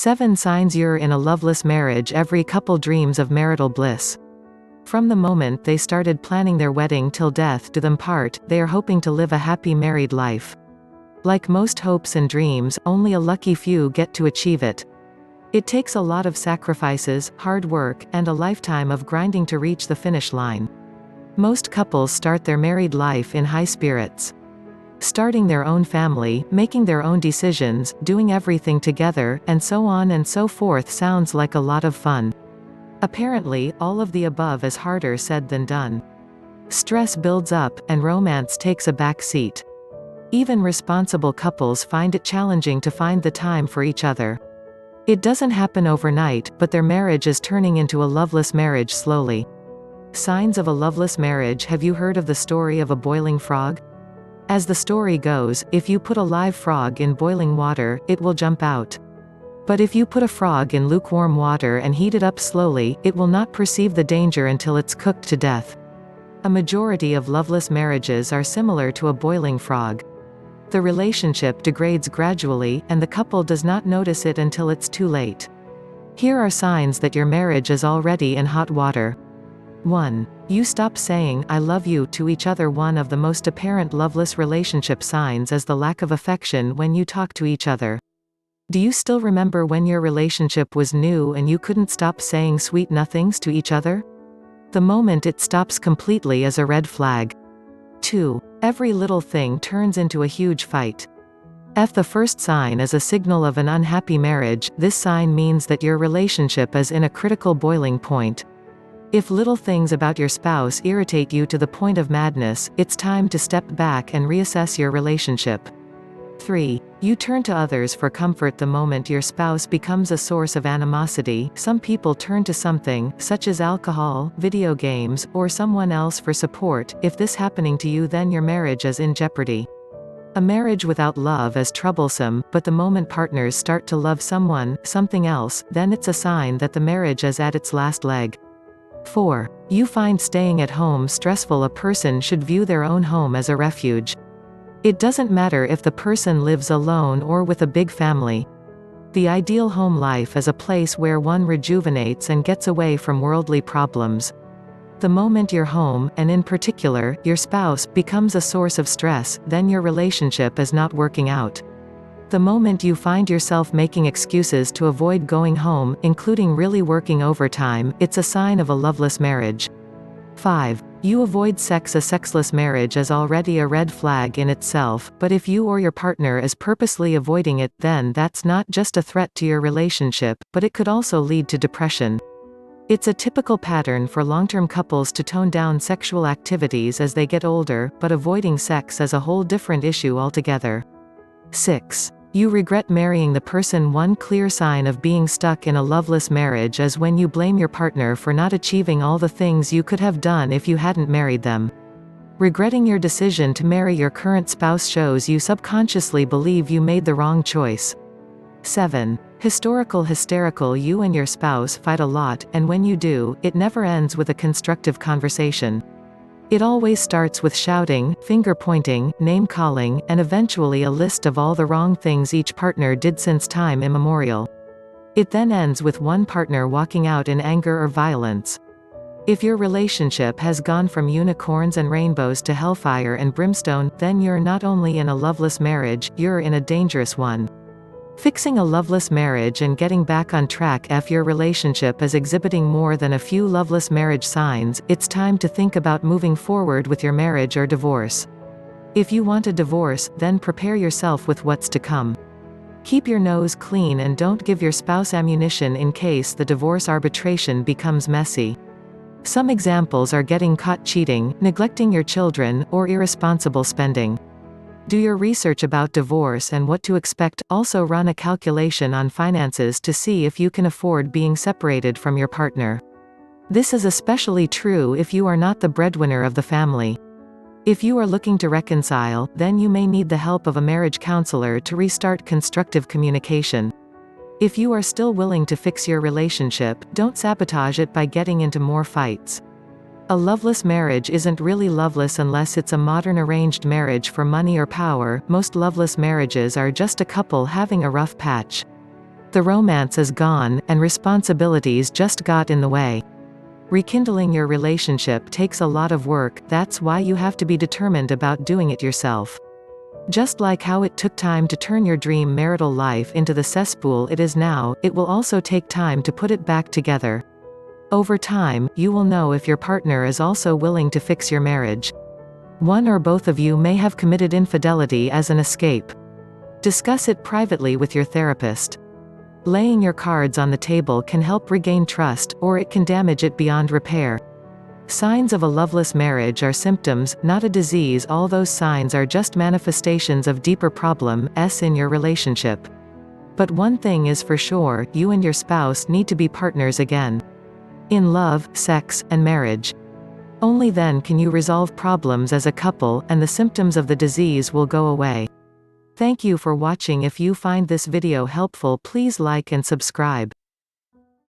7 signs you're in a loveless marriage. Every couple dreams of marital bliss. From the moment they started planning their wedding till death do them part, they are hoping to live a happy married life. Like most hopes and dreams, only a lucky few get to achieve it. It takes a lot of sacrifices, hard work, and a lifetime of grinding to reach the finish line. Most couples start their married life in high spirits. Starting their own family, making their own decisions, doing everything together, and so on and so forth sounds like a lot of fun. Apparently, all of the above is harder said than done. Stress builds up, and romance takes a back seat. Even responsible couples find it challenging to find the time for each other. It doesn't happen overnight, but their marriage is turning into a loveless marriage slowly. Signs of a loveless marriage. Have you heard of the story of a boiling frog? As the story goes, if you put a live frog in boiling water, it will jump out. But if you put a frog in lukewarm water and heat it up slowly, it will not perceive the danger until it's cooked to death. A majority of loveless marriages are similar to a boiling frog. The relationship degrades gradually, and the couple does not notice it until it's too late. Here are signs that your marriage is already in hot water. 1. You stop saying "I love you" to each other. One of the most apparent loveless relationship signs is the lack of affection when you talk to each other. Do you still remember when your relationship was new and you couldn't stop saying sweet nothings to each other? The moment it stops completely is a red flag. 2. Every little thing turns into a huge fight. If the first sign is a signal of an unhappy marriage, this sign means that your relationship is in a critical boiling point. If little things about your spouse irritate you to the point of madness, it's time to step back and reassess your relationship. 3. You turn to others for comfort the moment your spouse becomes a source of animosity. Some people turn to something, such as alcohol, video games, or someone else for support. If this happening to you, then your marriage is in jeopardy. A marriage without love is troublesome, but the moment partners start to love someone, something else, then it's a sign that the marriage is at its last leg. 4. You find staying at home stressful. A person should view their own home as a refuge. It doesn't matter if the person lives alone or with a big family. The ideal home life is a place where one rejuvenates and gets away from worldly problems. The moment your home, and in particular, your spouse, becomes a source of stress, then your relationship is not working out. The moment you find yourself making excuses to avoid going home, including really working overtime, it's a sign of a loveless marriage. 5. You avoid sex. A sexless marriage is already a red flag in itself, but if you or your partner is purposely avoiding it, then that's not just a threat to your relationship, but it could also lead to depression. It's a typical pattern for long-term couples to tone down sexual activities as they get older, but avoiding sex is a whole different issue altogether. 6. You regret marrying the person. One clear sign of being stuck in a loveless marriage is when you blame your partner for not achieving all the things you could have done if you hadn't married them. Regretting your decision to marry your current spouse shows you subconsciously believe you made the wrong choice. 7. Hysterical. You and your spouse fight a lot, and when you do, it never ends with a constructive conversation. It always starts with shouting, finger-pointing, name-calling, and eventually a list of all the wrong things each partner did since time immemorial. It then ends with one partner walking out in anger or violence. If your relationship has gone from unicorns and rainbows to hellfire and brimstone, then you're not only in a loveless marriage, you're in a dangerous one. Fixing a loveless marriage and getting back on track. If your relationship is exhibiting more than a few loveless marriage signs, it's time to think about moving forward with your marriage or divorce. If you want a divorce, then prepare yourself with what's to come. Keep your nose clean and don't give your spouse ammunition in case the divorce arbitration becomes messy. Some examples are getting caught cheating, neglecting your children, or irresponsible spending. Do your research about divorce and what to expect. Also run a calculation on finances to see if you can afford being separated from your partner. This is especially true if you are not the breadwinner of the family. If you are looking to reconcile, then you may need the help of a marriage counselor to restart constructive communication. If you are still willing to fix your relationship, don't sabotage it by getting into more fights. A loveless marriage isn't really loveless unless it's a modern arranged marriage for money or power. Most loveless marriages are just a couple having a rough patch. The romance is gone, and responsibilities just got in the way. Rekindling your relationship takes a lot of work, that's why you have to be determined about doing it yourself. Just like how it took time to turn your dream marital life into the cesspool it is now, it will also take time to put it back together. Over time, you will know if your partner is also willing to fix your marriage. One or both of you may have committed infidelity as an escape. Discuss it privately with your therapist. Laying your cards on the table can help regain trust, or it can damage it beyond repair. Signs of a loveless marriage are symptoms, not a disease. All those signs are just manifestations of deeper problems in your relationship. But one thing is for sure, you and your spouse need to be partners again. In love, sex, and marriage. Only then can you resolve problems as a couple, and the symptoms of the disease will go away. Thank you for watching. If you find this video helpful, please like and subscribe.